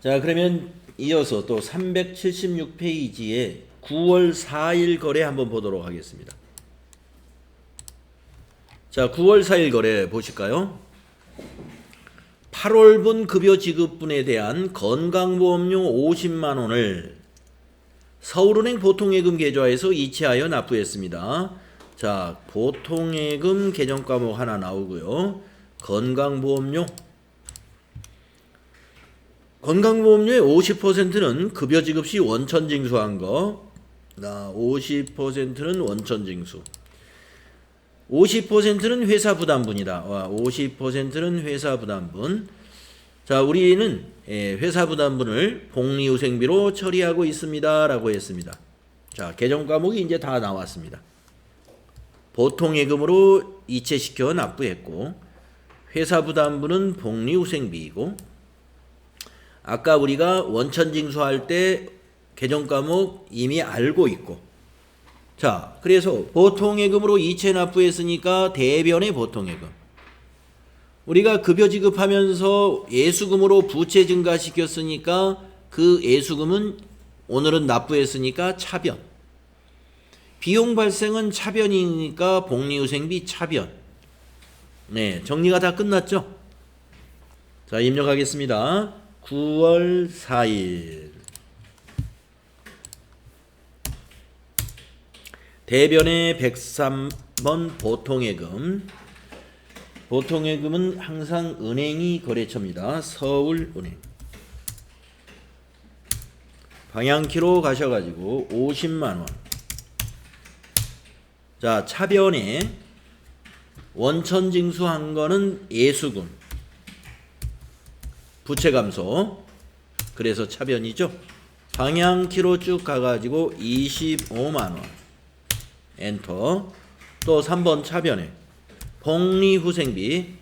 자, 그러면 이어서 또 376페이지에 9월 4일 거래 한번 보도록 하겠습니다. 자, 9월 4일 거래 보실까요? 8월분 급여 지급분에 대한 건강보험료 50만 원을 서울은행 보통예금 계좌에서 이체하여 납부했습니다. 자, 보통예금 계정 과목 하나 나오고요. 건강보험료의 50%는 급여 지급 시 원천 징수한 거. 50%는 원천 징수. 50%는 회사 부담분이다. 50%는 회사 부담분. 자, 우리는 회사 부담분을 복리후생비로 처리하고 있습니다. 라고 했습니다. 자, 계정 과목이 이제 다 나왔습니다. 보통예금으로 이체시켜 납부했고, 회사 부담분은 복리후생비이고, 아까 우리가 원천징수할 때 계정 과목 이미 알고 있고, 자, 그래서 보통예금으로 이체 납부했으니까 대변의 보통예금. 우리가 급여 지급하면서 예수금으로 부채 증가시켰으니까 그 예수금은 오늘은 납부했으니까 차변. 비용 발생은 차변이니까 복리후생비 차변. 네, 정리가 다 끝났죠? 자, 입력하겠습니다. 9월 4일. 대변의 103번 보통예금. 보통예금은 항상 은행이 거래처입니다. 서울은행. 방향키로 가셔가지고 50만원. 자, 차변에 원천징수한 거는 예수금. 부채감소. 그래서 차변이죠. 방향키로 쭉 가가지고 25만원. 엔터. 또 3번 차변에 복리후생비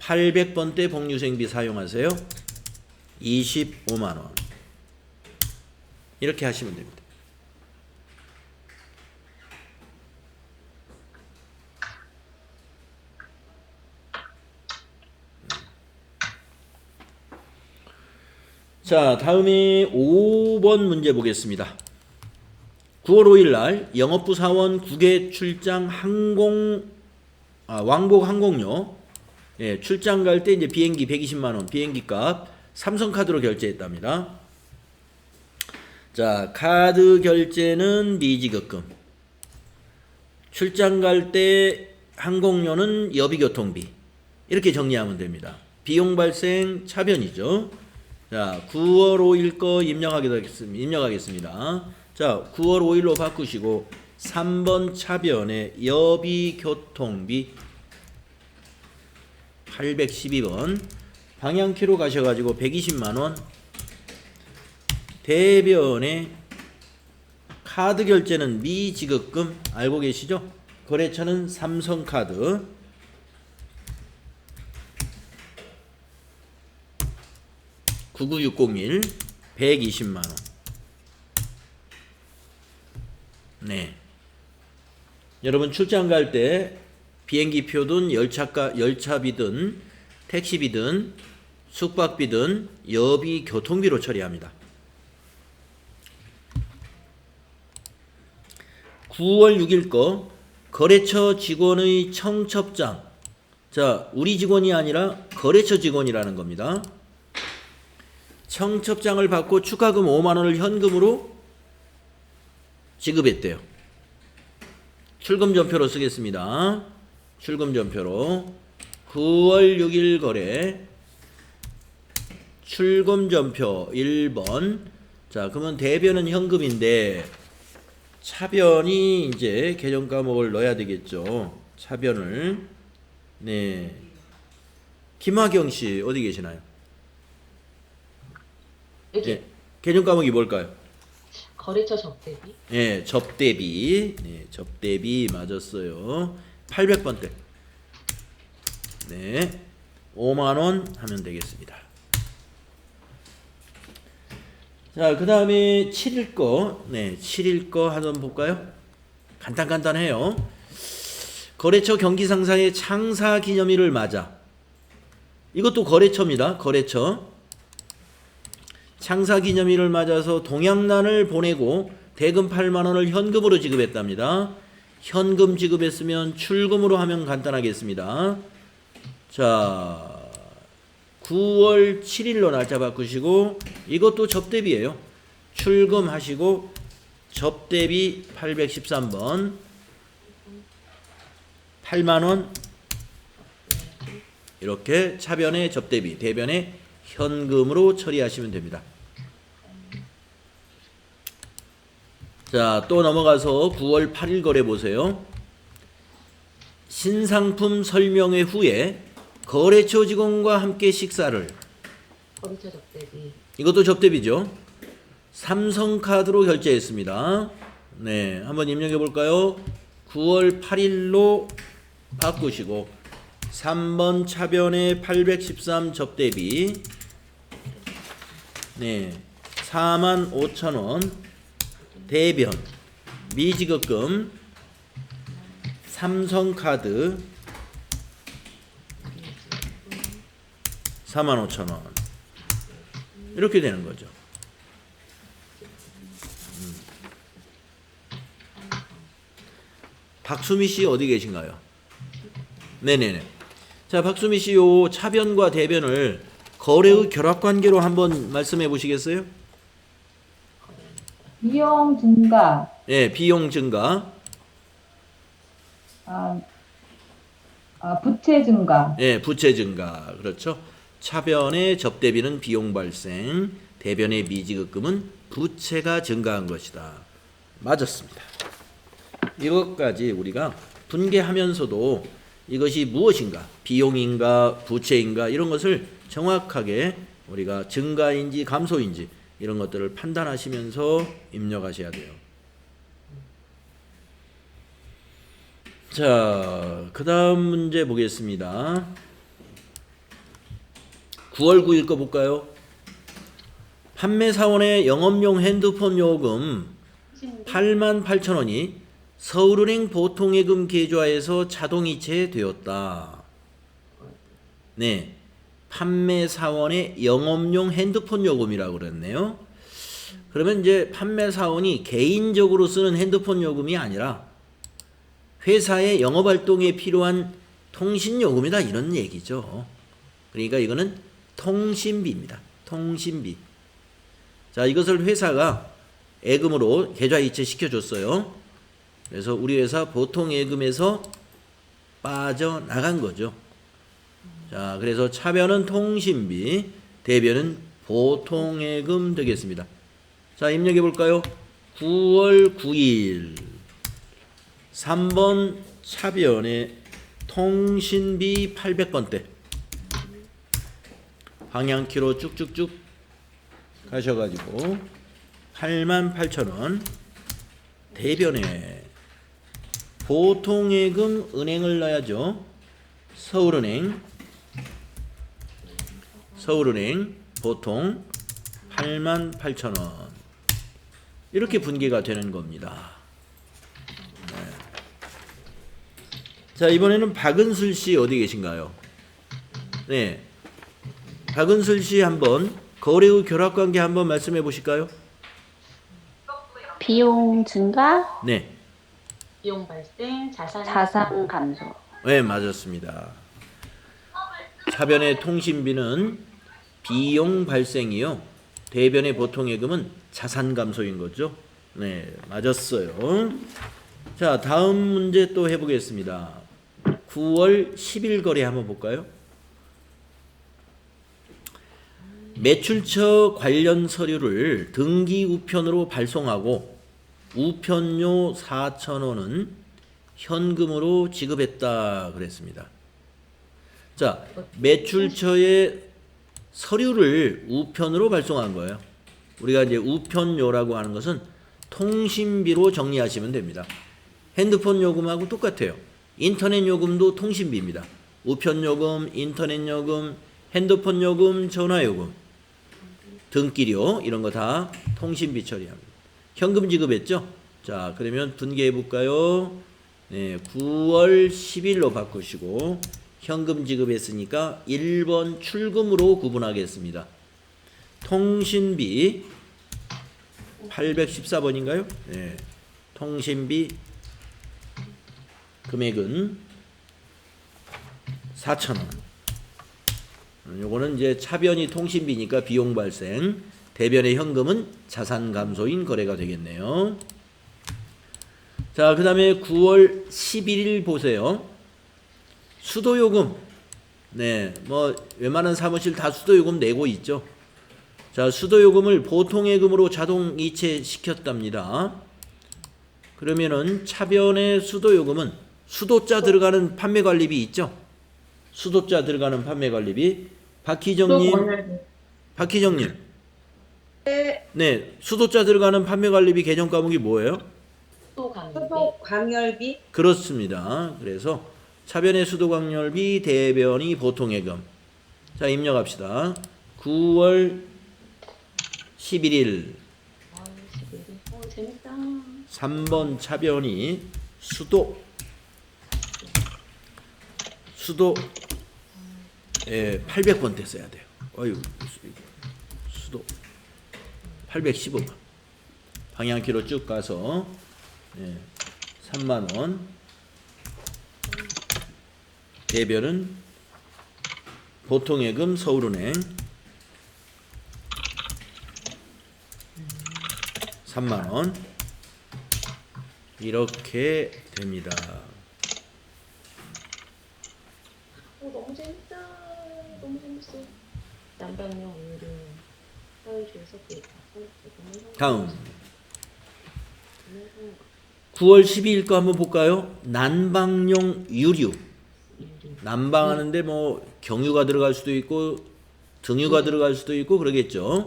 800번대 복리후생비 사용하세요. 25만원. 이렇게 하시면 됩니다. 자, 다음에 5번 문제 보겠습니다. 9월 5일 날 영업부 사원 국외 출장 왕복 항공료, 출장 갈 때 이제 비행기 120만 원 비행기 값 삼성카드로 결제했답니다. 자, 카드 결제는 미지급금. 출장 갈 때 항공료는 여비교통비. 이렇게 정리하면 됩니다. 비용 발생 차변이죠. 자, 9월 5일 거 입력하겠습니다. 자, 9월 5일로 바꾸시고 3번 차변에 여비교통비 812번 방향키로 가셔가지고 120만원. 대변에 카드 결제는 미지급금 알고 계시죠? 거래처는 삼성카드. (99601) 120만원. 네. 여러분 출장 갈 때 비행기 표든 열차비든 택시비든 숙박비든 여비 교통비로 처리합니다. 9월 6일 거 거래처 직원의 청첩장. 자, 우리 직원이 아니라 거래처 직원이라는 겁니다. 청첩장을 받고 축하금 5만원을 현금으로 지급했대요. 출금전표로 쓰겠습니다. 출금전표로 9월 6일 거래 출금전표 1번. 자, 그러면 대변은 현금인데 차변이 이제 계정 과목을 넣어야 되겠죠. 차변을. 네. 김하경 씨 어디 계시나요? 여기. 네. 계정 과목이 뭘까요? 거래처 접대비. 네, 접대비. 네, 접대비 맞았어요. 800번대. 네. 5만원 하면 되겠습니다. 자, 그 다음에 7일 거. 네, 7일 거 한번 볼까요? 간단해요. 거래처 경기상사의 창사기념일을 맞아. 이것도 거래처입니다. 거래처. 창사기념일을 맞아서 동양난을 보내고 대금 8만 원을 현금으로 지급했답니다. 현금 지급했으면 출금으로 하면 간단하겠습니다. 자, 9월 7일로 날짜 바꾸시고 이것도 접대비예요. 출금하시고 접대비 813번 8만 원 이렇게 차변의 접대비, 대변의 현금으로 처리하시면 됩니다. 자, 또 넘어가서 9월 8일 거래 보세요. 신상품 설명회 후에 거래처 직원과 함께 식사를, 거래처 접대비. 이것도 접대비죠. 삼성카드로 결제했습니다. 네, 한번 입력해 볼까요? 9월 8일로 바꾸시고 3번 차변의 813 접대비, 네, 45,000원 대변 미지급금 삼성카드 45,000원 이렇게 되는 거죠. 박수미 씨 어디 계신가요? 네네네. 자, 박수미 씨 요 차변과 대변을 거래의 결합관계로 한번 말씀해 보시겠어요? 비용 증가, 네, 비용 증가, 부채 증가, 네, 부채 증가. 그렇죠. 차변의 접대비는 비용 발생, 대변의 미지급금은 부채가 증가한 것이다. 맞았습니다. 이것까지 우리가 분개하면서도 이것이 무엇인가, 비용인가, 부채인가 이런 것을 정확하게 우리가 증가인지 감소인지 이런 것들을 판단하시면서 입력하셔야 돼요. 자, 그 다음 문제 보겠습니다. 9월 9일 거 볼까요? 판매사원의 영업용 핸드폰 요금 88,000원이 서울은행 보통예금 계좌에서 자동이체 되었다. 네, 판매사원의 영업용 핸드폰 요금이라고 그랬네요. 그러면 이제 판매사원이 개인적으로 쓰는 핸드폰 요금이 아니라 회사의 영업활동에 필요한 통신요금이다 이런 얘기죠. 그러니까 이거는 통신비입니다. 통신비. 자, 이것을 회사가 예금으로 계좌이체 시켜줬어요. 그래서 우리 회사 보통예금에서 빠져나간 거죠. 자, 그래서 차변은 통신비, 대변은 보통예금 되겠습니다. 자, 입력해 볼까요? 9월 9일 3번 차변에 통신비 800번대 방향키로 쭉쭉쭉 가셔가지고 88,000원 대변에 보통예금 은행을 넣어야죠. 서울은행 보통 88,000원 이렇게 분개가 되는 겁니다. 네. 자, 이번에는 박은슬 씨 어디 계신가요? 네, 박은슬 씨 한번 거래의 결합관계 한번 말씀해 보실까요? 비용 증가, 네, 비용 발생, 자산 감소. 네, 맞았습니다. 차변의 통신비는 비용 발생이요. 대변의 보통예금은 자산 감소인 거죠. 네, 맞았어요. 자, 다음 문제 또 해보겠습니다. 9월 10일 거래 한번 볼까요? 매출처 관련 서류를 등기 우편으로 발송하고 우편료 4,000원은 현금으로 지급했다 그랬습니다. 자, 매출처의 서류를 우편으로 발송한 거예요. 우리가 이제 우편료라고 하는 것은 통신비로 정리하시면 됩니다. 핸드폰 요금하고 똑같아요. 인터넷 요금도 통신비입니다. 우편 요금, 인터넷 요금, 핸드폰 요금, 전화 요금, 등기료 이런 거 다 통신비 처리합니다. 현금 지급했죠? 자, 그러면 분개해 볼까요? 네, 9월 10일로 바꾸시고 현금 지급했으니까 1번 출금으로 구분하겠습니다. 통신비 814번인가요? 네. 통신비 금액은 4,000원. 요거는 이제 차변이 통신비니까 비용 발생, 대변의 현금은 자산 감소인 거래가 되겠네요. 자, 그 다음에 9월 11일 보세요. 수도요금. 네, 뭐 웬만한 사무실 다 수도요금 내고 있죠. 자, 수도요금을 보통예금으로 자동 이체시켰답니다. 그러면은 차변의 수도요금은 수도자 들어가는 판매관리비 있죠. 수도자 들어가는 판매관리비. 박희정님. 네, 수도자 들어가는 판매관리비 개정 과목이 뭐예요? 수도 광열비. 그렇습니다. 그래서 차변의 수도광열비, 대변이 보통예금. 자, 입력합시다. 9월 11일. 아, 11일. 재밌다. 3번 차변이 수도 800번대 써야 돼요. 어유 수도 815번. 방향키로 쭉 가서 3만 원. 대변은 보통예금 서울은행 3만 원. 이렇게 됩니다. 너무 재밌다. 너무 재밌어. 난방용 오일은 사회주에서 다음 9월 12일 거 한번 볼까요? 난방용 유류. 난방하는데 뭐 경유가 들어갈 수도 있고 등유가 들어갈 수도 있고 그러겠죠.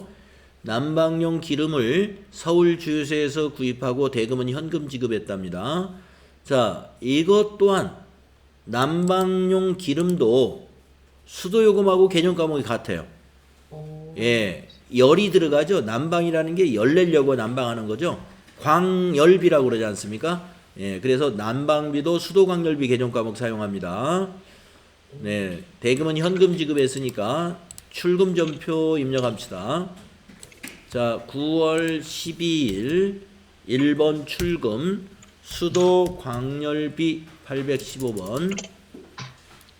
난방용 기름을 서울 주유소에서 구입하고 대금은 현금 지급했답니다. 자, 이것 또한 난방용 기름도 수도요금하고 개념 과목이 같아요. 예, 열이 들어가죠. 난방이라는 게 열 내려고 난방하는 거죠. 광열비라고 그러지 않습니까? 예, 그래서 난방비도 수도광열비 개념 과목 사용합니다. 네, 대금은 현금 지급했으니까 출금 전표 입력합시다. 자, 9월 12일 1번 출금 수도광열비 815번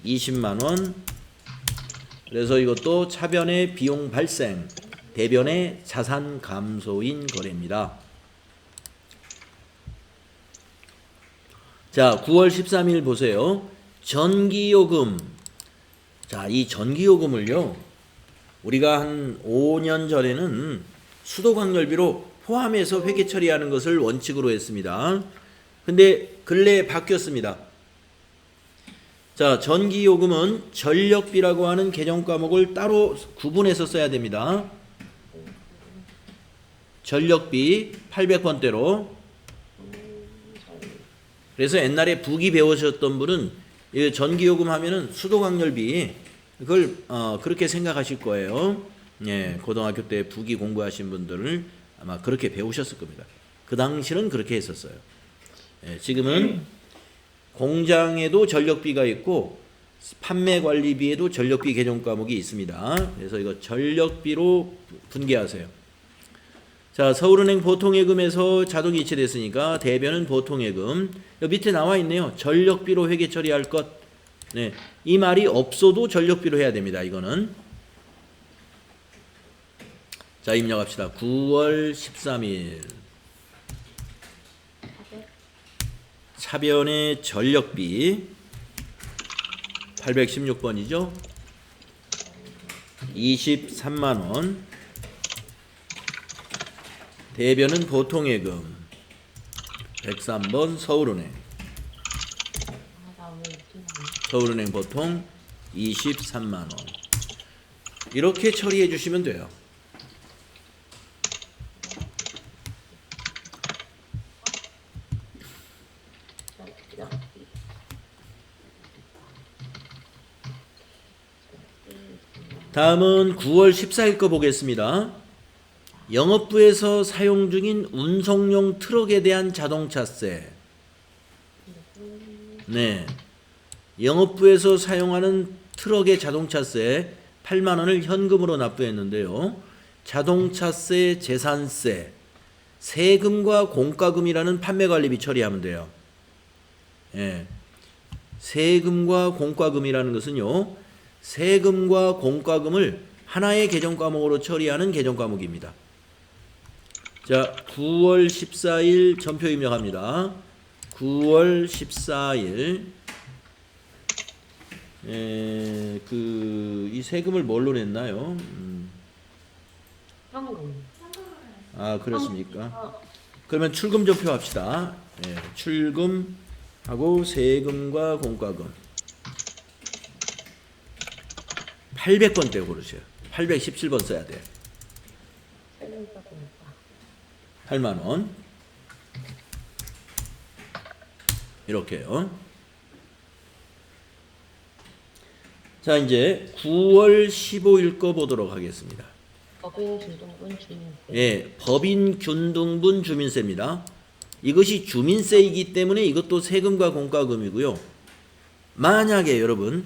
20만원. 그래서 이것도 차변의 비용 발생, 대변의 자산 감소인 거래입니다. 자, 9월 13일 보세요. 전기요금. 자, 이 전기요금을요, 우리가 한 5년 전에는 수도광열비로 포함해서 회계 처리하는 것을 원칙으로 했습니다. 근데 근래에 바뀌었습니다. 자, 전기요금은 전력비라고 하는 개정 과목을 따로 구분해서 써야 됩니다. 전력비 800번대로. 그래서 옛날에 부기 배우셨던 분은 전기요금 하면은 수도광열비 그걸 그렇게 생각하실 거예요. 예, 고등학교 때 부기 공부하신 분들을 아마 그렇게 배우셨을 겁니다. 그 당시는 그렇게 했었어요. 예, 지금은 공장에도 전력비가 있고 판매관리비에도 전력비 개정 과목이 있습니다. 그래서 이거 전력비로 분개하세요. 자, 서울은행 보통예금에서 자동 이체됐으니까 대변은 보통예금. 여기 밑에 나와 있네요. 전력비로 회계 처리할 것. 네, 이 말이 없어도 전력비로 해야 됩니다. 이거는. 자, 입력합시다. 9월 13일 차변의 전력비 816번이죠. 23만원. 대변은 보통예금 103번 서울은행. 서울은행 보통 23만원. 이렇게 처리해 주시면 돼요. 다음은 9월 14일 거 보겠습니다. 영업부에서 사용 중인 운송용 트럭에 대한 자동차세. 네, 영업부에서 사용하는 트럭의 자동차세 8만원을 현금으로 납부했는데요. 자동차세, 재산세, 세금과 공과금이라는 판매관리비 처리하면 돼요. 예. 세금과 공과금이라는 것은요, 세금과 공과금을 하나의 개정 과목으로 처리하는 개정 과목입니다. 자, 9월 14일 전표 입력합니다. 9월 14일 이 세금을 뭘로 냈나요? 현금. 아, 그렇습니까? 그러면 출금 전표 합시다. 예, 출금하고 세금과 공과금 800번대 고르세요. 817번 써야 돼요. 세금과 공과. 8만 원. 이렇게요. 자, 이제 9월 15일 거 보도록 하겠습니다. 법인 균등분 주민세. 예, 법인 균등분 주민세입니다. 이것이 주민세이기 때문에 이것도 세금과 공과금이고요. 만약에 여러분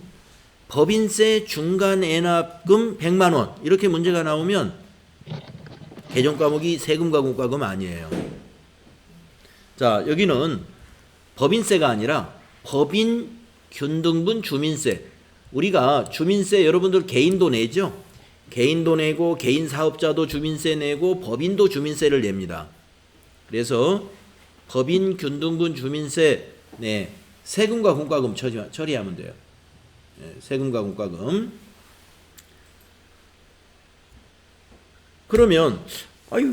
법인세 중간애납금 100만 원 이렇게 문제가 나오면 개정 과목이 세금과 공과금 아니에요. 자, 여기는 법인세가 아니라 법인 균등분 주민세. 우리가 주민세 여러분들 개인도 내죠? 개인도 내고 개인 사업자도 주민세 내고 법인도 주민세를 냅니다. 그래서 법인 균등분 주민세 네, 세금과 공과금 처리하면 돼요. 네, 세금과 공과금. 그러면 아니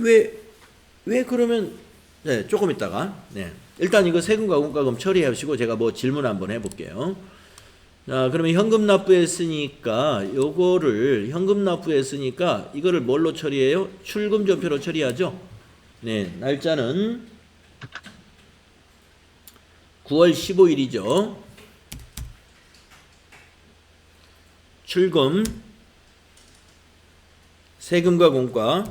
왜 그러면 네, 조금 있다가 네. 일단 이거 세금과 공과금 처리하시고 제가 뭐 질문 한번 해볼게요. 자, 그러면 현금 납부했으니까 요거를 현금 납부했으니까 이거를 뭘로 처리해요? 출금 전표로 처리하죠. 네, 날짜는 9월 15일이죠. 출금 세금과 공과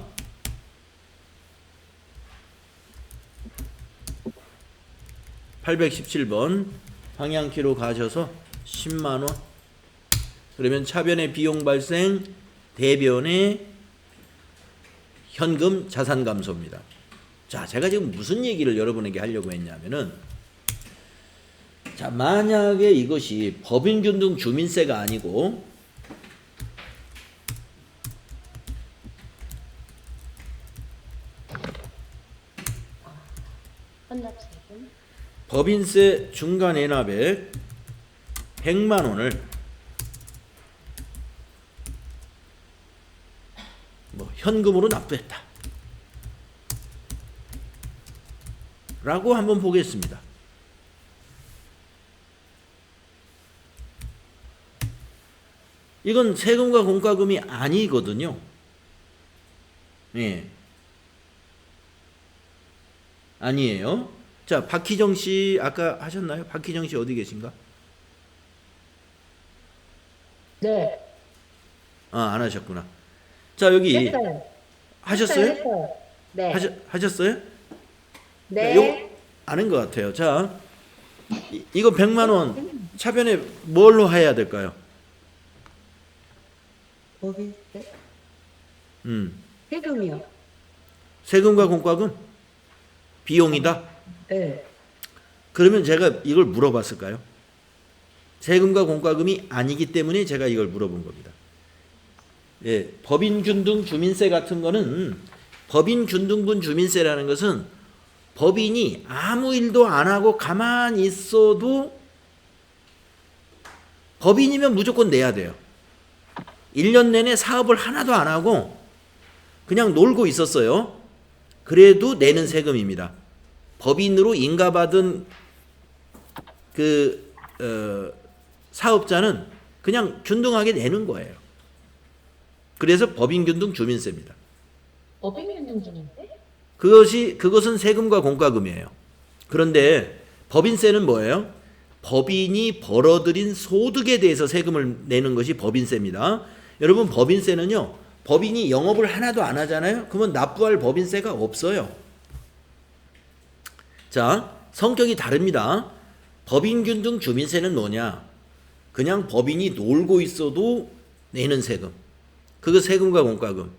817번 방향키로 가셔서 10만 원. 그러면 차변의 비용 발생, 대변의 현금 자산 감소입니다. 자, 제가 지금 무슨 얘기를 여러분에게 하려고 했냐면은 자, 만약에 이것이 법인균등 주민세가 아니고 환납세금. 법인세 중간애납액 100만 원을 뭐 현금으로 납부했다 라고 한번 보겠습니다. 이건 세금과 공과금이 아니거든요. 예. 아니에요. 자, 박희정 씨 아까 하셨나요? 박희정 씨 어디 계신가? 네. 아, 안 하셨구나. 자, 여기 했어요. 하셨어요? 했어요. 네. 하셨어요? 네. 요거 아는 것 같아요. 자, 이거 100만 원 차변에 뭘로 해야 될까요? 법인세? 음. 세금이요. 세금과 공과금 비용이다. 네. 그러면 제가 이걸 물어봤을까요? 세금과 공과금이 아니기 때문에 제가 이걸 물어본 겁니다. 예, 법인균등 주민세 같은 거는 법인균등분 주민세라는 것은 법인이 아무 일도 안 하고 가만히 있어도 법인이면 무조건 내야 돼요. 1년 내내 사업을 하나도 안 하고 그냥 놀고 있었어요. 그래도 내는 세금입니다. 법인으로 인가받은 사업자는 그냥 균등하게 내는 거예요. 그래서 법인균등 주민세입니다. 법인 균등 주민세? 그것은 세금과 공과금이에요. 그런데 법인세는 뭐예요? 법인이 벌어들인 소득에 대해서 세금을 내는 것이 법인세입니다. 여러분, 법인세는요, 법인이 영업을 하나도 안 하잖아요. 그러면 납부할 법인세가 없어요. 자, 성격이 다릅니다. 법인균등 주민세는 뭐냐? 그냥 법인이 놀고 있어도 내는 세금. 그거 세금과 공과금.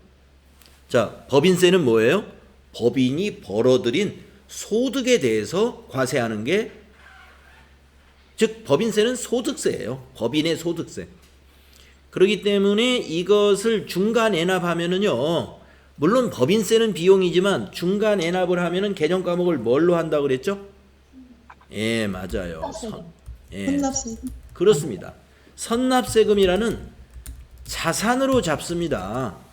자, 법인세는 뭐예요? 법인이 벌어들인 소득에 대해서 과세하는 게, 즉 법인세는 소득세예요. 법인의 소득세. 그렇기 때문에 이것을 중간 애납하면은요, 물론 법인세는 비용이지만 중간 애납을 하면은 개정 과목을 뭘로 한다고 그랬죠? 예, 맞아요. 예, 혼납세금. 그렇습니다. 선납세금이라는 자산으로 잡습니다.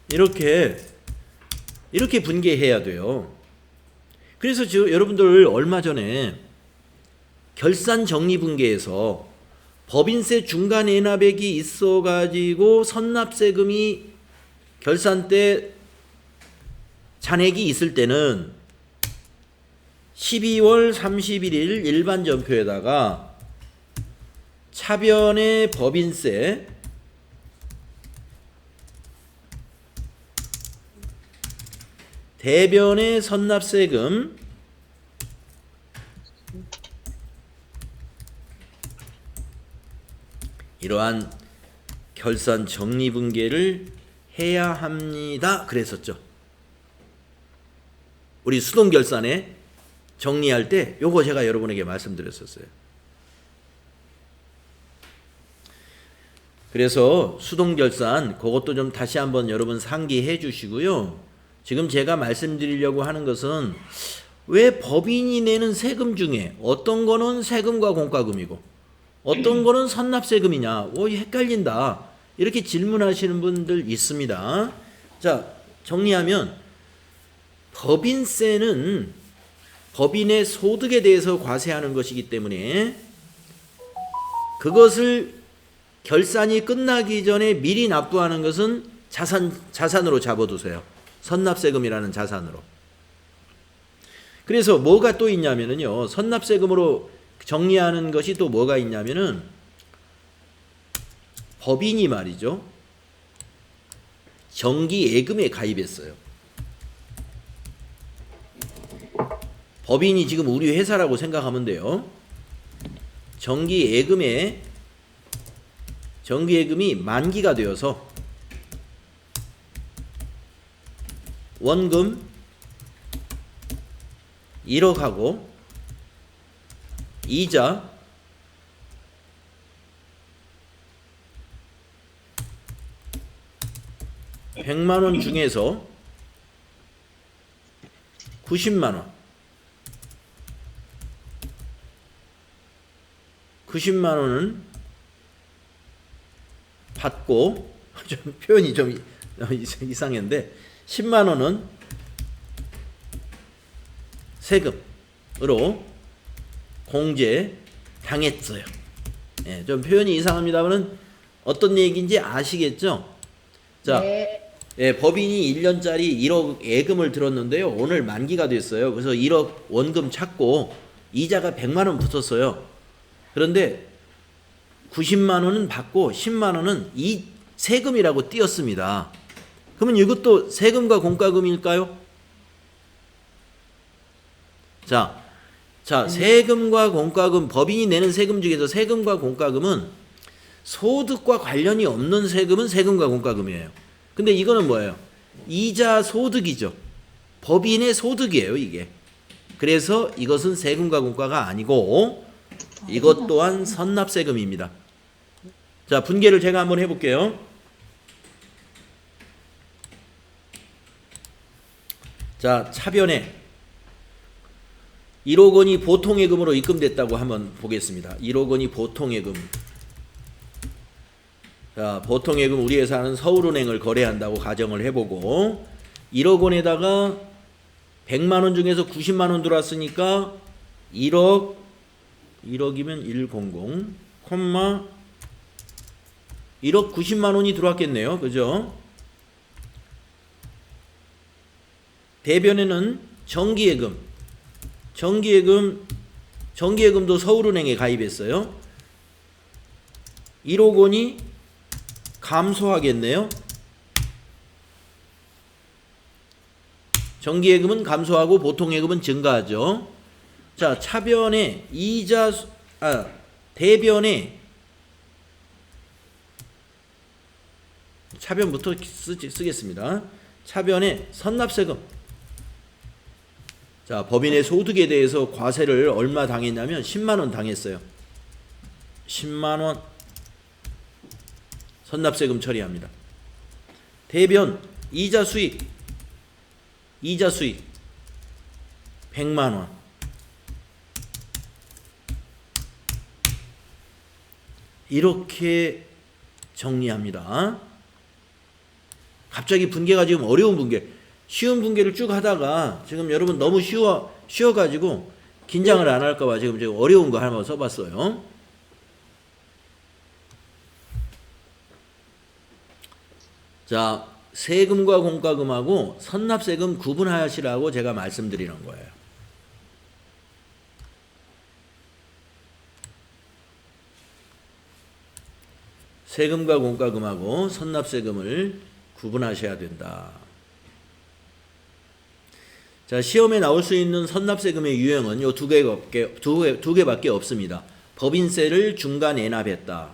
이렇게 분개해야 돼요. 그래서 여러분들 얼마 전에 결산 정리분계에서 법인세 중간 애납액이 있어가지고 선납세금이 결산 때 잔액이 있을 때는 12월 31일 일반 전표에다가 차변의 법인세, 대변의 선납세금, 이러한 결산 정리분계를 해야 합니다. 그랬었죠. 우리 수동결산에 정리할 때 요거 제가 여러분에게 말씀드렸었어요. 그래서 수동결산 그것도 좀 다시 한번 여러분 상기해 주시고요. 지금 제가 말씀드리려고 하는 것은 왜 법인이 내는 세금 중에 어떤 거는 세금과 공과금이고 어떤 거는 선납세금이냐, 헷갈린다, 이렇게 질문하시는 분들 있습니다. 자, 정리하면 법인세는 법인의 소득에 대해서 과세하는 것이기 때문에 그것을 결산이 끝나기 전에 미리 납부하는 것은 자산으로 잡아두세요. 선납세금이라는 자산으로. 그래서 뭐가 또 있냐면요, 선납세금으로 정리하는 것이 또 뭐가 있냐면은, 법인이 말이죠, 정기예금에 가입했어요. 법인이 지금 우리 회사라고 생각하면 돼요. 정기예금이 만기가 되어서 원금 1억하고 이자 100만원 중에서 90만원 90만원은 받고, 좀 표현이 좀 이상했는데 10만원은 세금으로 공제 당했어요. 예, 좀 표현이 이상합니다만 어떤 얘기인지 아시겠죠? 자, 네. 예, 법인이 1년짜리 1억 예금을 들었는데요. 오늘 만기가 됐어요. 그래서 1억 원금 찾고 이자가 100만원 붙었어요. 그런데 90만원은 받고 10만원은 이 세금이라고 띄었습니다. 그러면 이것도 세금과 공과금일까요? 자, 세금과 공과금, 법인이 내는 세금 중에서 세금과 공과금은 소득과 관련이 없는 세금은 세금과 공과금이에요. 근데 이거는 뭐예요? 이자 소득이죠. 법인의 소득이에요, 이게. 그래서 이것은 세금과 공과가 아니고 이것 또한 선납세금입니다. 자, 분계를 제가 한번 해볼게요. 자, 차변에 1억 원이 보통예금으로 입금됐다고 한번 보겠습니다. 1억 원이 보통예금. 자, 보통예금 우리 회사는 서울은행을 거래한다고 가정을 해보고 1억 원에다가 100만 원 중에서 90만 원 들어왔으니까 1억이면 100, 1억 90만 원이 들어왔겠네요. 그죠? 대변에는 정기예금도 서울은행에 가입했어요. 1억 원이 감소하겠네요. 정기예금은 감소하고 보통예금은 증가하죠. 자, 차변에 대변에 차변부터 쓰겠습니다. 차변에 선납세금. 자, 법인의 소득에 대해서 과세를 얼마 당했냐면 10만 원 당했어요. 10만 원 선납세금 처리합니다. 대변 이자 수익 100만 원. 이렇게 정리합니다. 갑자기 분계가 지금 어려운 분계, 쉬운 분계를 쭉 하다가 지금 여러분 너무 쉬워가지고 긴장을 안 할까봐 지금 어려운 거 한번 써봤어요. 자, 세금과 공과금하고 선납세금 구분하시라고 제가 말씀드리는 거예요. 세금과 공과금하고 선납세금을 구분하셔야 된다. 자, 시험에 나올 수 있는 선납세금의 유형은 요 두 개밖에 없습니다. 법인세를 중간 애납했다.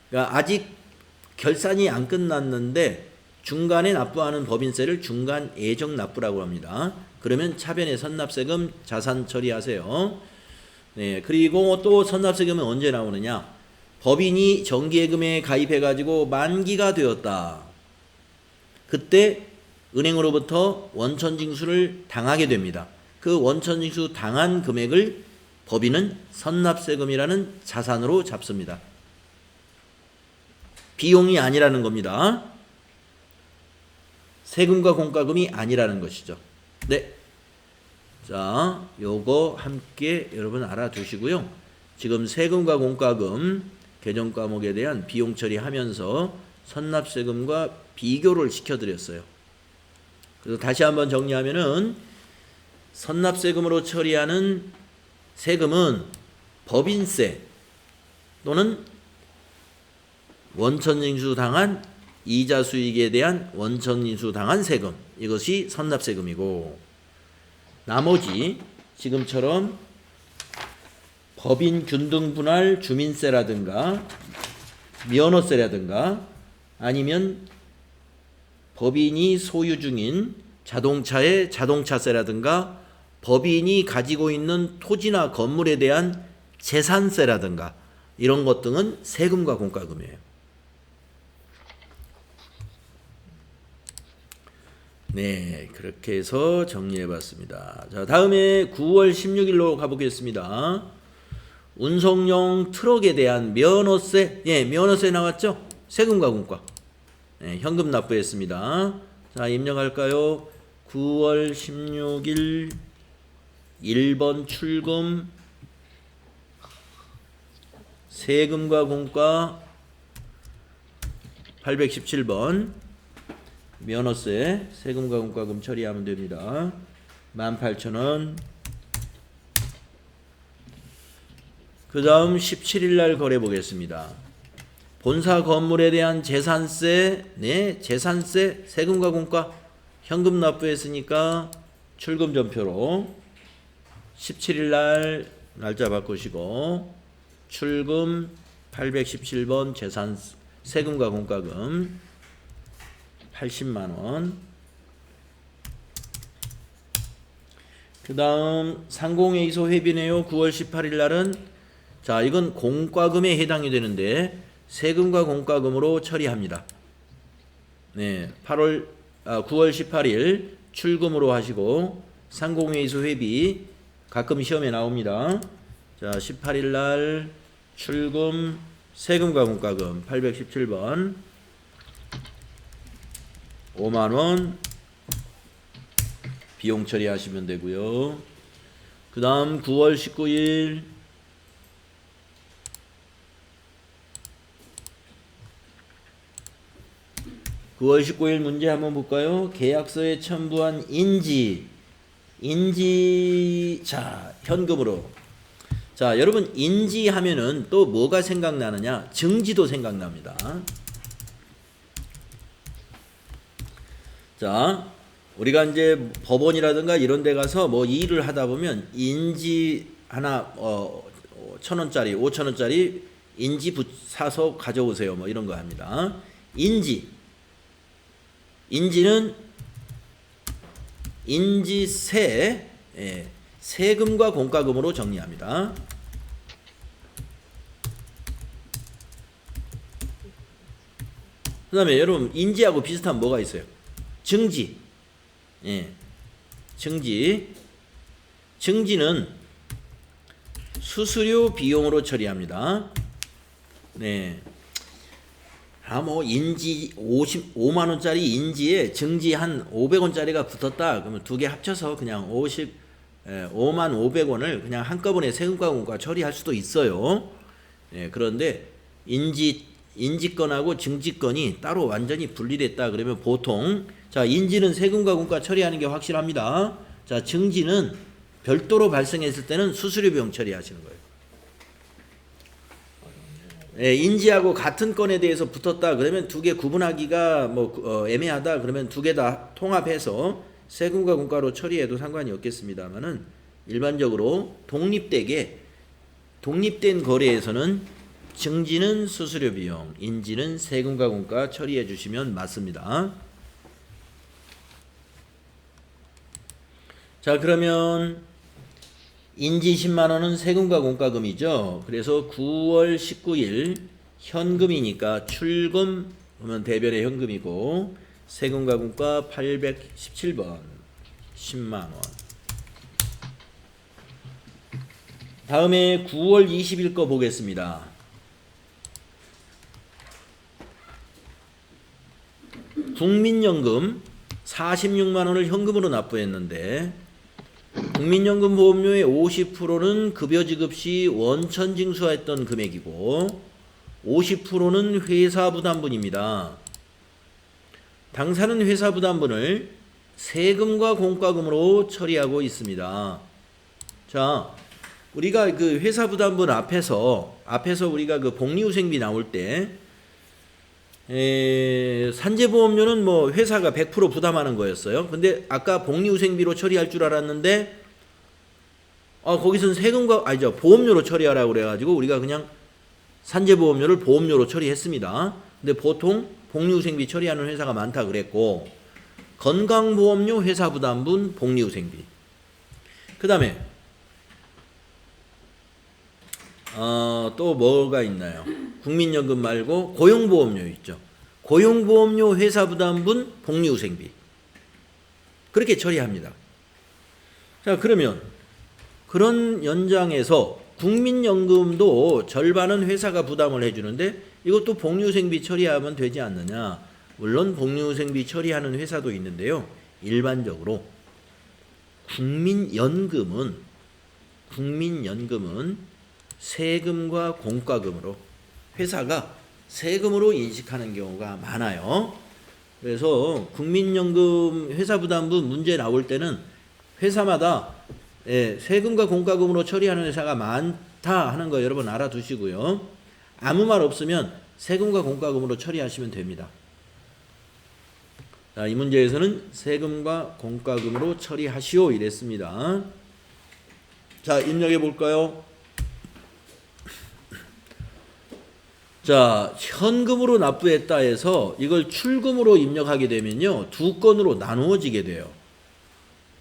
그러니까 아직 결산이 안 끝났는데 중간에 납부하는 법인세를 중간 예정 납부라고 합니다. 그러면 차변의 선납세금 자산 처리하세요. 네, 그리고 또 선납세금은 언제 나오느냐? 법인이 정기예금에 가입해가지고 만기가 되었다. 그때 은행으로부터 원천징수를 당하게 됩니다. 그 원천징수 당한 금액을 법인은 선납세금이라는 자산으로 잡습니다. 비용이 아니라는 겁니다. 세금과 공과금이 아니라는 것이죠. 네. 자, 요거 함께 여러분 알아두시고요. 지금 세금과 공과금 개정 과목에 대한 비용 처리하면서 선납세금과 비교를 시켜드렸어요. 그래서 다시 한번 정리하면은 선납세금으로 처리하는 세금은 법인세 또는 원천징수 당한 이자 수익에 대한 원천징수 당한 세금, 이것이 선납세금이고, 나머지 지금처럼 법인 균등 분할 주민세라든가 면허세라든가 아니면 법인이 소유 중인 자동차의 자동차세라든가 법인이 가지고 있는 토지나 건물에 대한 재산세라든가 이런 것 등은 세금과 공과금이에요. 네, 그렇게 해서 정리해 봤습니다. 자, 다음에 9월 16일로 가보겠습니다. 운송용 트럭에 대한 면허세, 면허세 나왔죠? 세금과 공과. 현금 납부했습니다. 자, 입력할까요? 9월 16일 1번 출금 세금과 공과 817번 면허세 세금과 공과금 처리하면 됩니다. 18,000원. 그 다음 17일 날 거래 보겠습니다. 본사 건물에 대한 재산세, 재산세, 세금과 공과, 현금 납부했으니까 출금 전표로 17일 날 날짜 바꾸시고 출금 817번 재산 세금과 공과금 80만 원. 그 다음 상공회의소 회비네요. 9월 18일 날은 자, 이건 공과금에 해당이 되는데 세금과 공과금으로 처리합니다. 네, 9월 18일 출금으로 하시고 상공회의소 회비 가끔 시험에 나옵니다. 자, 18일 날 출금 세금과 공과금 817번 5만 원 비용 처리하시면 되고요. 그 다음 9월 19일 문제 한번 볼까요? 계약서에 첨부한 인지, 자, 현금으로. 자, 여러분 인지 하면은 또 뭐가 생각나느냐? 증지도 생각납니다. 자, 우리가 이제 법원이라든가 이런 데 가서 뭐 일을 하다 보면 인지 하나 1,000원짜리, 5,000원짜리 인지 사서 가져오세요. 뭐 이런 거 합니다. 인지는 인지세, 세금과 공과금으로 정리합니다. 그 다음에 여러분 인지하고 비슷한 뭐가 있어요? 증지. 증지는 수수료 비용으로 처리합니다. 네. 뭐 인지 5만 원짜리 인지에 증지 한 500원짜리가 붙었다. 그러면 두 개 합쳐서 그냥 5만 500원을 그냥 한꺼번에 세금과 공과 처리할 수도 있어요. 그런데 인지건하고 증지건이 따로 완전히 분리됐다 그러면 보통 자 인지는 세금과 공과 처리하는 게 확실합니다. 자 증지는 별도로 발생했을 때는 수수료 비용 처리하시는 거예요. 인지하고 같은 건에 대해서 붙었다 그러면 두 개 구분하기가 애매하다 그러면 두 개 다 통합해서 세금과 공과로 처리해도 상관이 없겠습니다만은 일반적으로 독립된 거래에서는 증지는 수수료 비용, 인지는 세금과 공과 처리해 주시면 맞습니다. 자 그러면 인지 10만 원은 세금과 공과금이죠. 그래서 9월 19일 현금이니까 출금 그러면 대변의 현금이고 세금과 공과 817번 10만 원. 다음에 9월 20일 거 보겠습니다. 국민연금 46만 원을 현금으로 납부했는데 국민연금 보험료의 50%는 급여 지급 시 원천 징수했던 금액이고 50%는 회사 부담분입니다. 당사는 회사 부담분을 세금과 공과금으로 처리하고 있습니다. 자, 우리가 그 회사 부담분 앞에서 우리가 그 복리후생비 나올 때 산재보험료는 뭐 회사가 100% 부담하는 거였어요. 근데 아까 복리후생비로 처리할 줄 알았는데 거기선 보험료로 처리하라고 그래가지고 우리가 그냥 산재보험료를 보험료로 처리했습니다. 근데 보통 복리후생비 처리하는 회사가 많다 그랬고 건강보험료 회사 부담분 복리후생비. 그 다음에 또 뭐가 있나요? 국민연금 말고 고용보험료 있죠. 고용보험료 회사 부담분 복리후생비. 그렇게 처리합니다. 자 그러면 그런 연장에서 국민연금도 절반은 회사가 부담을 해주는데 이것도 복리후생비 처리하면 되지 않느냐. 물론 복리후생비 처리하는 회사도 있는데요. 일반적으로 국민연금은 세금과 공과금으로 회사가 세금으로 인식하는 경우가 많아요. 그래서 국민연금 회사 부담분 문제 나올 때는 회사마다 세금과 공과금으로 처리하는 회사가 많다 하는 거 여러분 알아두시고요. 아무 말 없으면 세금과 공과금으로 처리하시면 됩니다. 자, 이 문제에서는 세금과 공과금으로 처리하시오 이랬습니다. 자, 입력해 볼까요? 자, 현금으로 납부했다 해서 이걸 출금으로 입력하게 되면요. 두 건으로 나누어지게 돼요.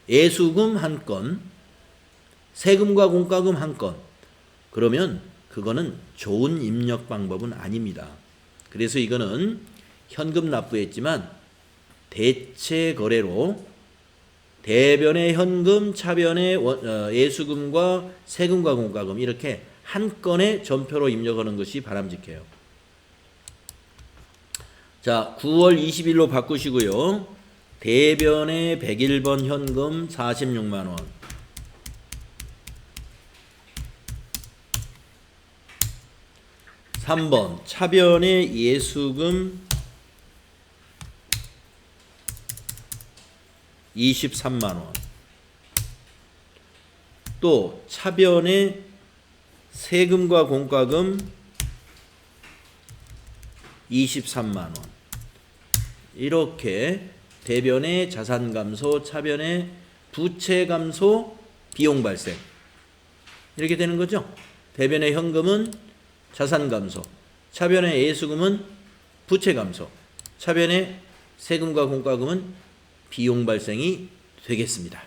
예수금 한 건, 세금과 공과금 한 건. 그러면 그거는 좋은 입력 방법은 아닙니다. 그래서 이거는 현금 납부했지만 대체 거래로 대변의 현금, 차변의 예수금과 세금과 공과금 이렇게 한 건의 전표로 입력하는 것이 바람직해요. 자, 9월 20일로 바꾸시고요. 대변의 101번 현금 46만 원. (3번) 차변의 예수금 23만 원. 또 차변의 세금과 공과금 23만 원. 이렇게 대변의 자산 감소, 차변의 부채 감소, 비용 발생. 이렇게 되는 거죠. 대변의 현금은 자산 감소, 차변의 예수금은 부채 감소, 차변의 세금과 공과금은 비용 발생이 되겠습니다.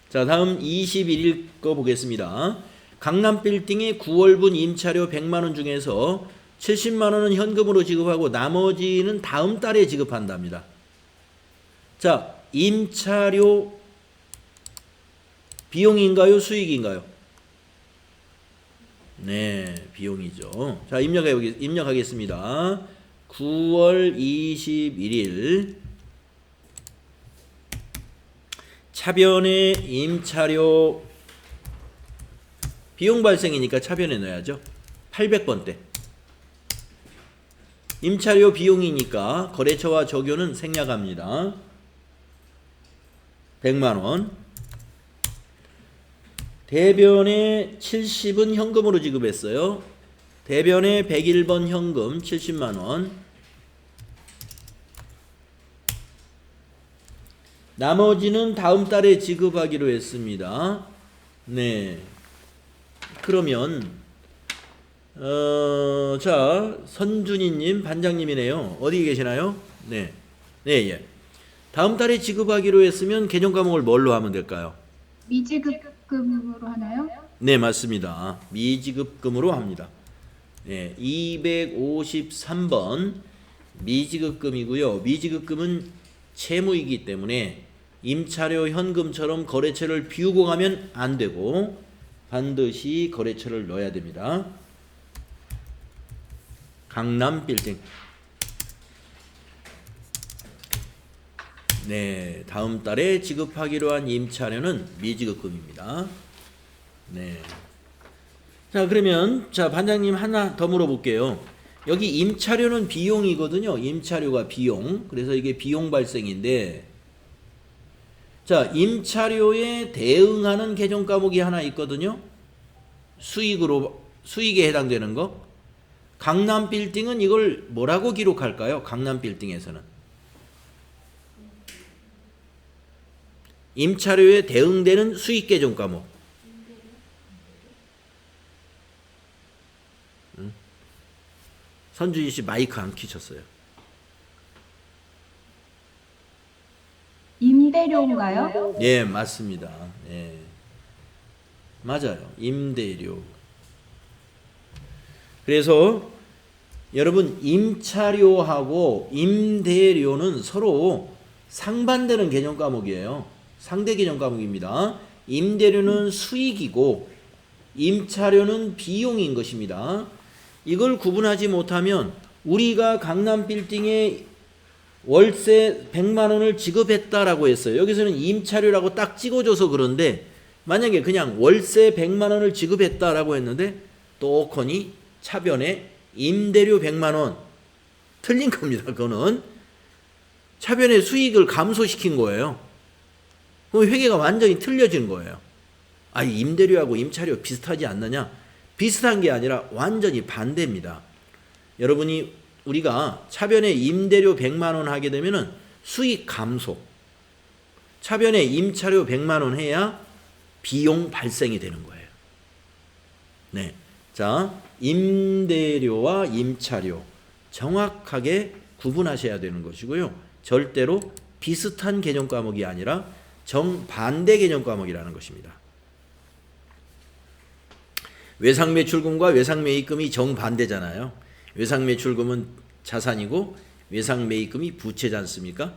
자, 다음 21일 거 보겠습니다. 강남빌딩의 9월분 임차료 100만 원 중에서 70만 원은 현금으로 지급하고 나머지는 다음 달에 지급한답니다. 자, 임차료 비용인가요? 수익인가요? 네, 비용이죠. 자, 입력하겠습니다. 9월 21일 차변의 임차료 비용 발생이니까 차변에 넣어야죠. 800번대. 임차료 비용이니까 거래처와 적요는 생략합니다. 100만원. 대변의 70은 현금으로 지급했어요. 대변의 101번 현금 70만원. 나머지는 다음 달에 지급하기로 했습니다. 네. 그러면 자, 선준이님 반장님이네요. 어디 계시나요? 네. 네, 예. 다음 달에 지급하기로 했으면 개정 과목을 뭘로 하면 될까요? 미지급금으로 하나요? 네, 맞습니다. 미지급금으로 합니다. 네, 253번 미지급금이고요. 미지급금은 채무이기 때문에 임차료 현금처럼 거래처를 비우고 가면 안 되고 반드시 거래처를 넣어야 됩니다. 강남빌딩. 네, 다음 달에 지급하기로 한 임차료는 미지급금입니다. 네. 자, 그러면 자, 반장님 하나 더 물어볼게요. 여기 임차료는 비용이거든요. 임차료가 비용. 그래서 이게 비용 발생인데, 자, 임차료에 대응하는 개정 과목이 하나 있거든요. 수익에 해당되는 거. 강남빌딩은 이걸 뭐라고 기록할까요? 강남빌딩에서는 임차료에 대응되는 수익 개정 과목. 선준이 씨 마이크 안 켜셨어요. 임대료인가요? 예, 맞습니다. 예. 맞아요. 임대료. 그래서 여러분 임차료하고 임대료는 서로 상반되는 개념 과목이에요. 상대 개념 과목입니다. 임대료는 수익이고 임차료는 비용인 것입니다. 이걸 구분하지 못하면 우리가 강남빌딩에 월세 100만 원을 지급했다라고 했어요. 여기서는 임차료라고 딱 찍어줘서 그런데 만약에 그냥 월세 100만 원을 지급했다라고 했는데 똑하니 차변에 임대료 100만 원 틀린 겁니다. 그거는 차변의 수익을 감소시킨 거예요. 그럼 회계가 완전히 틀려진 거예요. 아, 임대료하고 임차료 비슷하지 않느냐? 비슷한 게 아니라 완전히 반대입니다. 여러분이 우리가 차변에 임대료 100만 원 하게 되면은 수익 감소. 차변에 임차료 100만 원 해야 비용 발생이 되는 거예요. 네. 자, 임대료와 임차료 정확하게 구분하셔야 되는 것이고요. 절대로 비슷한 개념 과목이 아니라 정반대 개념 과목이라는 것입니다. 외상매출금과 외상매입금이 정반대잖아요. 외상매출금은 자산이고 외상매입금이 부채지 않습니까?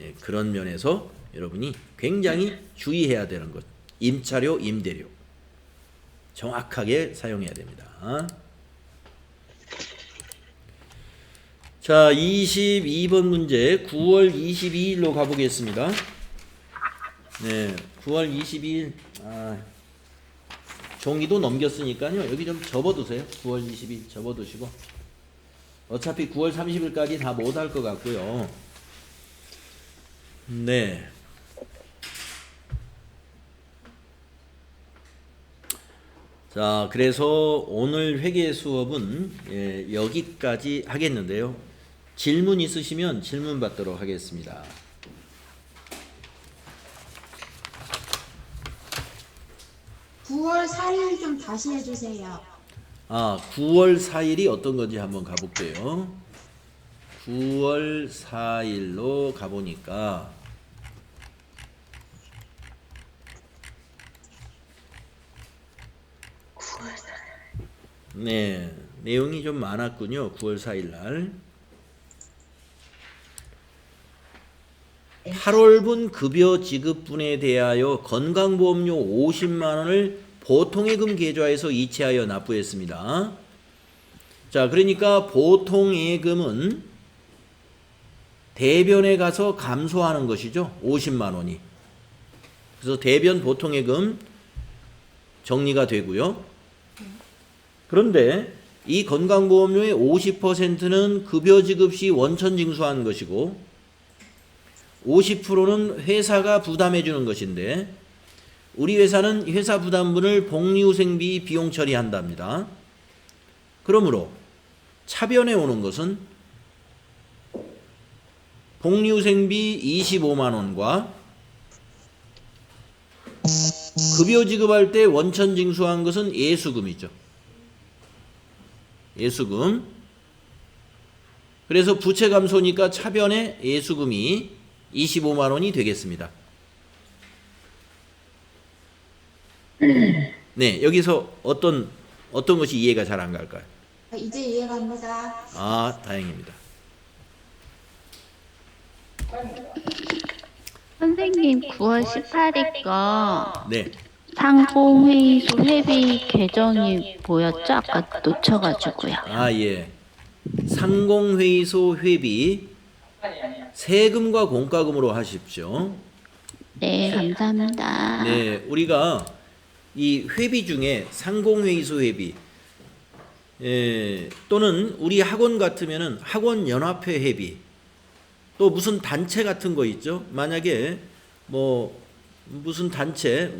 예, 그런 면에서 여러분이 굉장히 주의해야 되는 것. 임차료, 임대료 정확하게 사용해야 됩니다. 자, 22번 문제 9월 22일로 가보겠습니다. 네, 9월 22일 종이도 넘겼으니까요. 여기 좀 접어두세요. 9월 20일 접어두시고 어차피 9월 30일까지 다 못할 것 같고요. 네. 자, 그래서 오늘 회계 수업은 여기까지 하겠는데요. 질문 있으시면 질문 받도록 하겠습니다. 9월 4일 좀 다시 해주세요. 9월 4일이 어떤 건지 한번 가볼게요. 9월 4일로 가보니까 네, 내용이 좀 많았군요. 9월 4일 날 8월분 급여 지급분에 대하여 건강보험료 50만 원을 보통예금 계좌에서 이체하여 납부했습니다. 자, 그러니까 보통예금은 대변에 가서 감소하는 것이죠. 50만 원이. 그래서 대변 보통예금 정리가 되고요. 그런데 이 건강보험료의 50%는 급여 지급 시 원천 징수한 것이고 50%는 회사가 부담해 주는 것인데 우리 회사는 회사 부담분을 복리후생비 비용 처리한답니다. 그러므로 차변에 오는 것은 복리후생비 25만 원과 급여 지급할 때 원천 징수한 것은 예수금이죠. 예수금. 그래서 부채 감소니까 차변에 예수금이 25만 원이 되겠습니다. 네, 여기서 어떤 것이 이해가 잘 안 갈까요? 이제 이해갑니다. 다행입니다. 선생님 9월 18일 거 네. 상공회의소 회비 계정이 뭐였죠? 아까 놓쳐가지고요. 예. 상공회의소 회비 세금과 공과금으로 하십시오. 네, 감사합니다. 네, 우리가 이 회비 중에 상공회의소 회비 또는 우리 학원 같으면은 학원 연합회 회비 또 무슨 단체 같은 거 있죠. 만약에 뭐 무슨 단체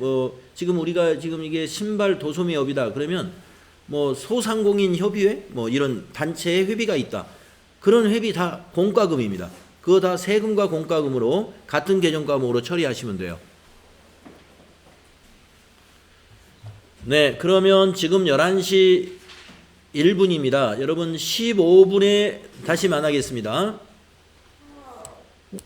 지금 우리가 지금 이게 신발 도소매업이다 그러면 뭐 소상공인 협의회 뭐 이런 단체의 회비가 있다. 그런 회비 다 공과금입니다. 그거 다 세금과 공과금으로 같은 계정과목으로 처리하시면 돼요. 네, 그러면 지금 11시 1분입니다. 여러분 15분에 다시 만나겠습니다.